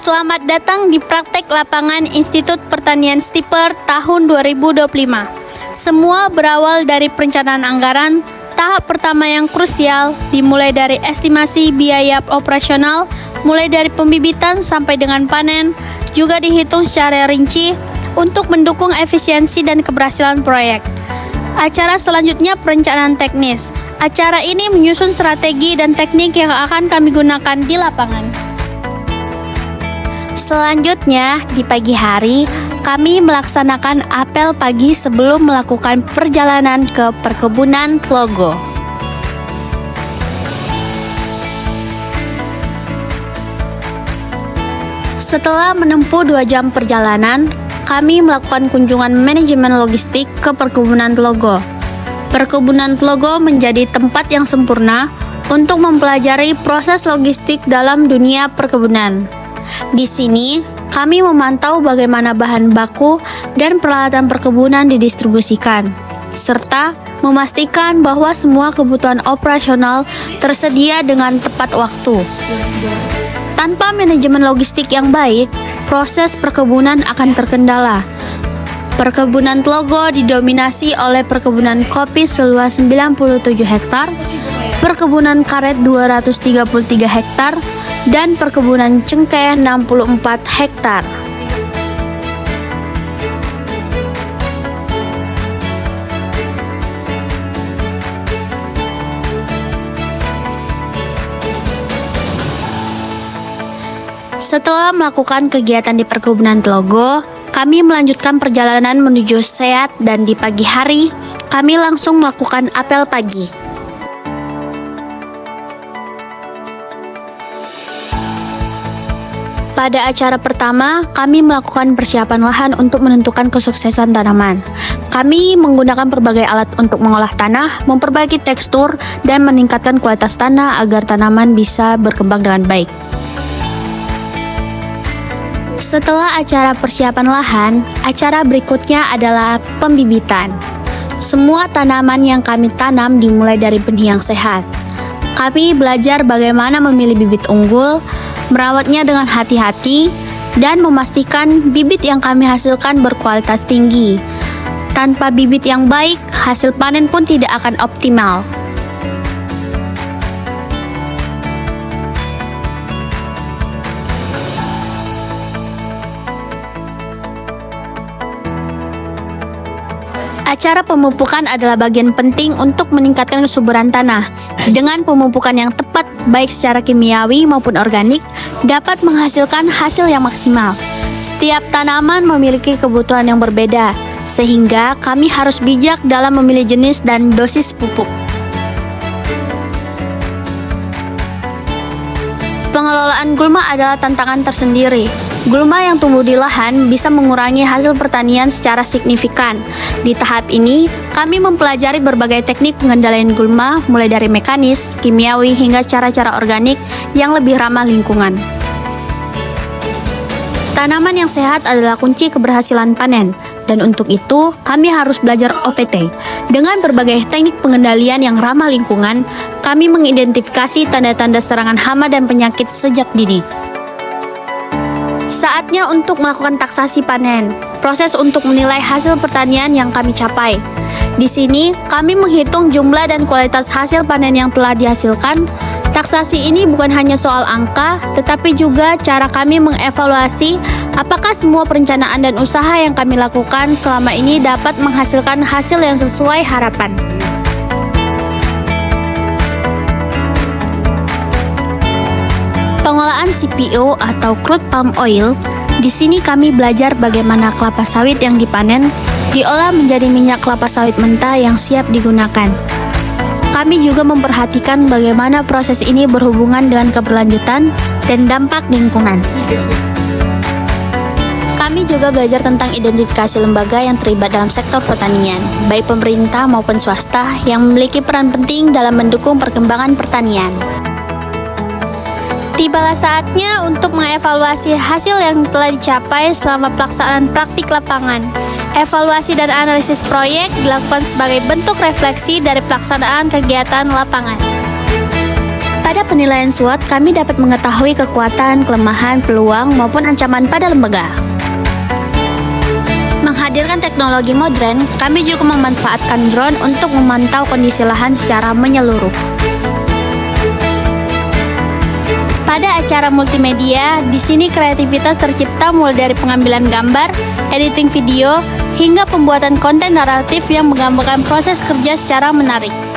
Selamat datang di praktek lapangan Institut Pertanian Stiper tahun 2025. Semua berawal dari perencanaan anggaran. Tahap pertama yang krusial dimulai dari estimasi biaya operasional, mulai dari pembibitan sampai dengan panen, juga dihitung secara rinci untuk mendukung efisiensi dan keberhasilan proyek. Acara selanjutnya perencanaan teknis. Acara ini menyusun strategi dan teknik yang akan kami gunakan di lapangan. Selanjutnya, di pagi hari, kami melaksanakan apel pagi sebelum melakukan perjalanan ke perkebunan Tlogo. Setelah menempuh 2 jam perjalanan, kami melakukan kunjungan manajemen logistik ke perkebunan Tlogo. Perkebunan Tlogo menjadi tempat yang sempurna untuk mempelajari proses logistik dalam dunia perkebunan. Di sini, kami memantau bagaimana bahan baku dan peralatan perkebunan didistribusikan, serta memastikan bahwa semua kebutuhan operasional tersedia dengan tepat waktu. Tanpa manajemen logistik yang baik, proses perkebunan akan terkendala. Perkebunan Tlogo didominasi oleh perkebunan kopi seluas 97 hektar, perkebunan karet 233 hektar, dan perkebunan cengkeh 64 hektar. Setelah melakukan kegiatan di perkebunan Tlogo, kami melanjutkan perjalanan menuju Seat dan di pagi hari, kami langsung melakukan apel pagi. Pada acara pertama, kami melakukan persiapan lahan untuk menentukan kesuksesan tanaman. Kami menggunakan berbagai alat untuk mengolah tanah, memperbaiki tekstur, dan meningkatkan kualitas tanah agar tanaman bisa berkembang dengan baik. Setelah acara persiapan lahan, acara berikutnya adalah pembibitan. Semua tanaman yang kami tanam dimulai dari benih yang sehat. Kami belajar bagaimana memilih bibit unggul, merawatnya dengan hati-hati, dan memastikan bibit yang kami hasilkan berkualitas tinggi. Tanpa bibit yang baik, hasil panen pun tidak akan optimal. Acara pemupukan adalah bagian penting untuk meningkatkan kesuburan tanah. Dengan pemupukan yang tepat, baik secara kimiawi maupun organik, dapat menghasilkan hasil yang maksimal. Setiap tanaman memiliki kebutuhan yang berbeda, sehingga kami harus bijak dalam memilih jenis dan dosis pupuk. Pengelolaan gulma adalah tantangan tersendiri. Gulma yang tumbuh di lahan bisa mengurangi hasil pertanian secara signifikan. Di tahap ini, kami mempelajari berbagai teknik pengendalian gulma, mulai dari mekanis, kimiawi, hingga cara-cara organik yang lebih ramah lingkungan. Tanaman yang sehat adalah kunci keberhasilan panen, dan untuk itu, kami harus belajar OPT. Dengan berbagai teknik pengendalian yang ramah lingkungan, kami mengidentifikasi tanda-tanda serangan hama dan penyakit sejak dini. Saatnya untuk melakukan taksasi panen, proses untuk menilai hasil pertanian yang kami capai. Di sini, kami menghitung jumlah dan kualitas hasil panen yang telah dihasilkan. Taksasi ini bukan hanya soal angka, tetapi juga cara kami mengevaluasi apakah semua perencanaan dan usaha yang kami lakukan selama ini dapat menghasilkan hasil yang sesuai harapan. Pengolahan CPO atau crude palm oil. Di sini kami belajar bagaimana kelapa sawit yang dipanen diolah menjadi minyak kelapa sawit mentah yang siap digunakan. Kami juga memperhatikan bagaimana proses ini berhubungan dengan keberlanjutan dan dampak lingkungan. Kami juga belajar tentang identifikasi lembaga yang terlibat dalam sektor pertanian, baik pemerintah maupun swasta, yang memiliki peran penting dalam mendukung perkembangan pertanian. Tibalah saatnya untuk mengevaluasi hasil yang telah dicapai selama pelaksanaan praktik lapangan. Evaluasi dan analisis proyek dilakukan sebagai bentuk refleksi dari pelaksanaan kegiatan lapangan. Pada Pada penilaian SWOT, kami dapat mengetahui kekuatan, kelemahan, peluang, maupun ancaman pada lembaga. Menghadirkan teknologi modern, kami juga memanfaatkan drone untuk memantau kondisi lahan secara menyeluruh. Pada acara multimedia, di sini kreativitas tercipta mulai dari pengambilan gambar, editing video, hingga pembuatan konten naratif yang menggambarkan proses kerja secara menarik.